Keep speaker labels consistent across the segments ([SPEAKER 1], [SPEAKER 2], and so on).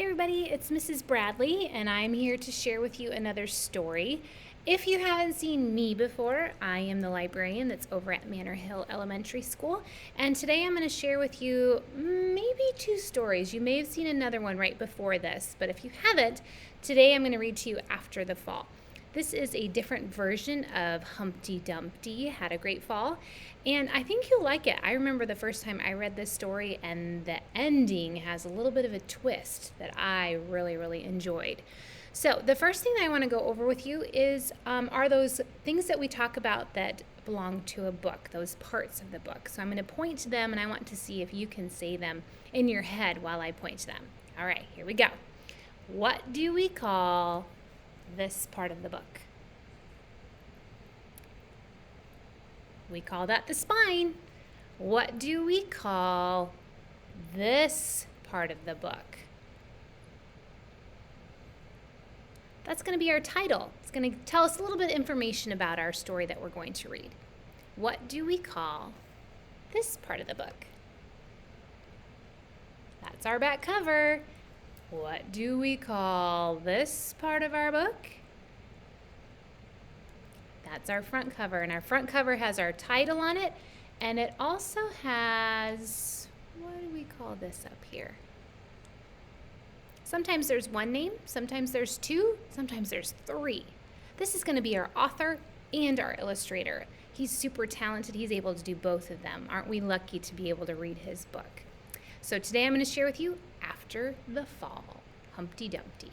[SPEAKER 1] Hey everybody, it's Mrs. Bradley, and I'm here to share with you another story. If you haven't seen me before, I am the librarian that's over at Manor Hill Elementary School, and today I'm going to share with you maybe two stories. You may have seen another one right before this, but if you haven't, today I'm going to read to you After the Fall. This is a different version of Humpty Dumpty Had a Great Fall, and I think you'll like it. I remember the first time I read this story, and the ending has a little bit of a twist that I really enjoyed. So the first thing that I want to go over with you is are those things that we talk about that belong to a book, those parts of the book. So I'm going to point to them, and I want to see if you can say them in your head while I point to them. All right, here we go. What do we call this part of the book? We call that the spine. What do we call this part of the book? That's going to be our title. It's going to tell us a little bit of information about our story that we're going to read. What do we call this part of the book? That's our back cover. What do we call this part of our book? That's our front cover, and our front cover has our title on it, and it also has, what do we call this up here? Sometimes there's one name, sometimes there's two, sometimes there's three. This is going to be our author and our illustrator. He's super talented. He's able to do both of them. Aren't we lucky to be able to read his book? So today I'm going to share with you After the Fall, Humpty Dumpty.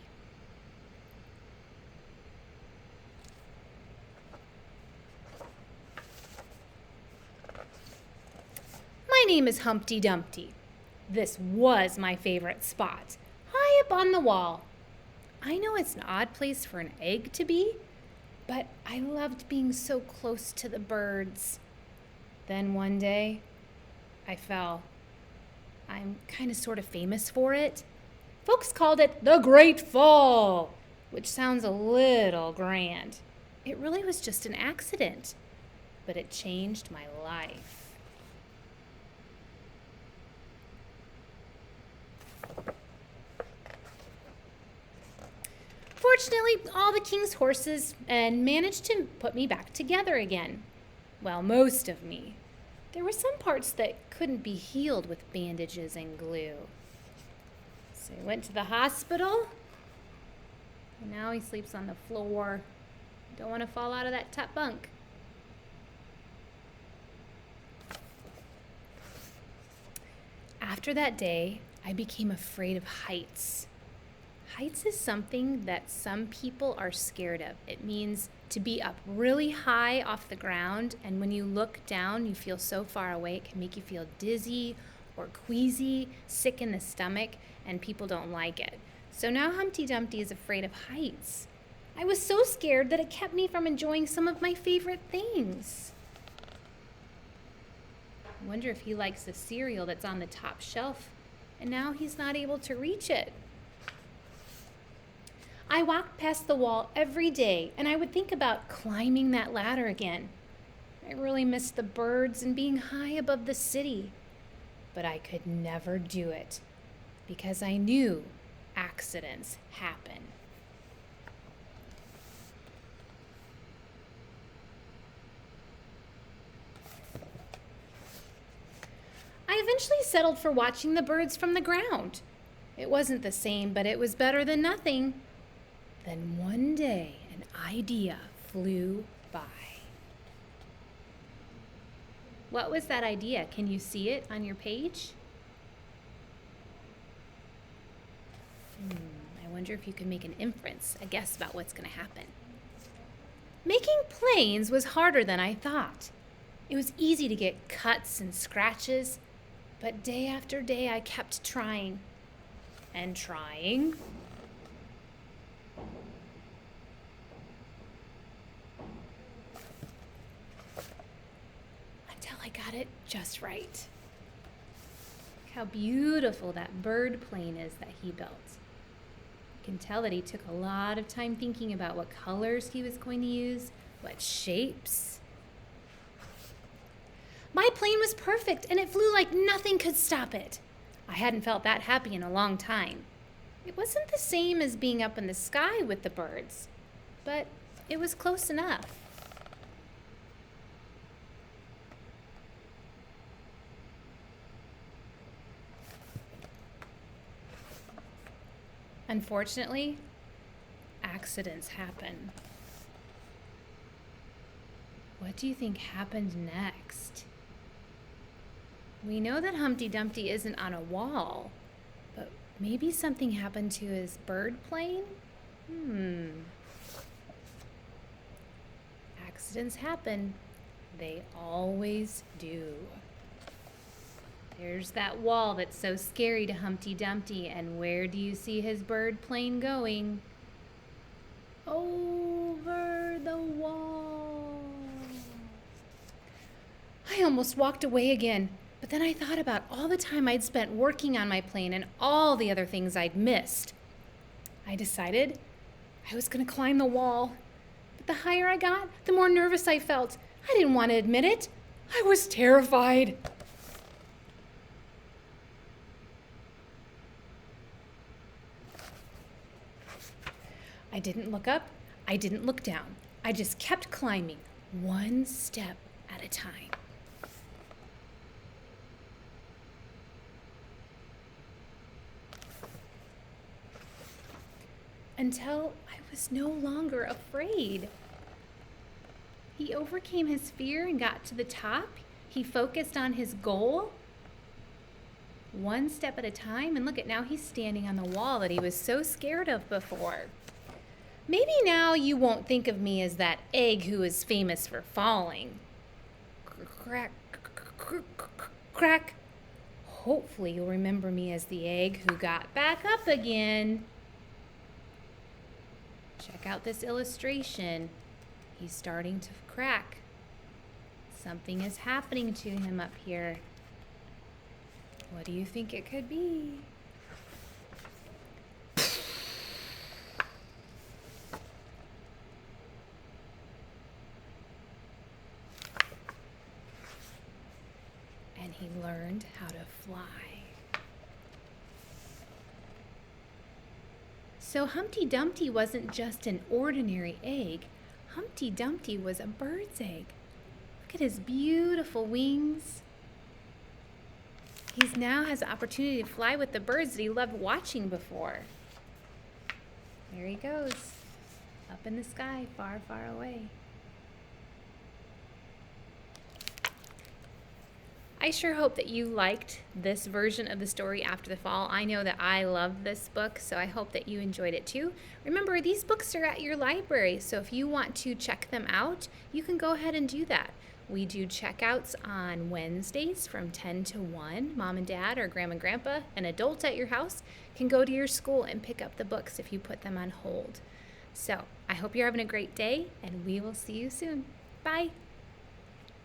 [SPEAKER 1] My name is Humpty Dumpty. This was my favorite spot, high up on the wall. I know it's an odd place for an egg to be, but I loved being so close to the birds. Then one day, I fell. I'm kind of sort of famous for it. Folks called it the Great Fall, which sounds a little grand. It really was just an accident, but it changed my life. Fortunately, all the king's horses managed to put me back together again. Well, most of me. There were some parts that couldn't be healed with bandages and glue. So I went to the hospital, and now he sleeps on the floor. Don't want to fall out of that top bunk. After that day, I became afraid of heights. Heights is something that some people are scared of. It means to be up really high off the ground, and when you look down, you feel so far away, it can make you feel dizzy or queasy, sick in the stomach, and people don't like it. So now Humpty Dumpty is afraid of heights. I was so scared that it kept me from enjoying some of my favorite things. I wonder if he likes the cereal that's on the top shelf, and now he's not able to reach it. I walked past the wall every day, and I would think about climbing that ladder again. I really missed the birds and being high above the city, but I could never do it because I knew accidents happen. I eventually settled for watching the birds from the ground. It wasn't the same, but it was better than nothing. Then one day, an idea flew by. What was that idea? Can you see it on your page? I wonder if you can make an inference, a guess about what's going to happen. Making planes was harder than I thought. It was easy to get cuts and scratches, but day after day I kept trying and trying. I got it just right. Look how beautiful that bird plane is that he built. You can tell that he took a lot of time thinking about what colors he was going to use, what shapes. My plane was perfect, and it flew like nothing could stop it. I hadn't felt that happy in a long time. It wasn't the same as being up in the sky with the birds, but it was close enough. Unfortunately, accidents happen. What do you think happened next? We know that Humpty Dumpty isn't on a wall, but maybe something happened to his bird plane? Accidents happen. They always do. There's that wall that's so scary to Humpty Dumpty, and where do you see his bird plane going? Over the wall. I almost walked away again, but then I thought about all the time I'd spent working on my plane and all the other things I'd missed. I decided I was going to climb the wall, but the higher I got, the more nervous I felt. I didn't want to admit it. I was terrified. I didn't look up. I didn't look down. I just kept climbing, one step at a time. Until I was no longer afraid. He overcame his fear and got to the top. He focused on his goal, one step at a time, and look at now he's standing on the wall that he was so scared of before. Maybe now you won't think of me as that egg who is famous for falling. Crack, crack. Hopefully you'll remember me as the egg who got back up again. Check out this illustration. He's starting to crack. Something is happening to him up here. What do you think it could be? And he learned how to fly. So Humpty Dumpty wasn't just an ordinary egg. Humpty Dumpty was a bird's egg. Look at his beautiful wings. He now has the opportunity to fly with the birds that he loved watching before. There he goes, up in the sky, far, far away. I sure hope that you liked this version of the story After the Fall. I know that I love this book, so I hope that you enjoyed it too. Remember, these books are at your library, so if you want to check them out, you can go ahead and do that. We do checkouts on Wednesdays from 10 to 1. Mom and Dad or Grandma and Grandpa, an adult at your house, can go to your school and pick up the books if you put them on hold. So I hope you're having a great day, and we will see you soon. Bye.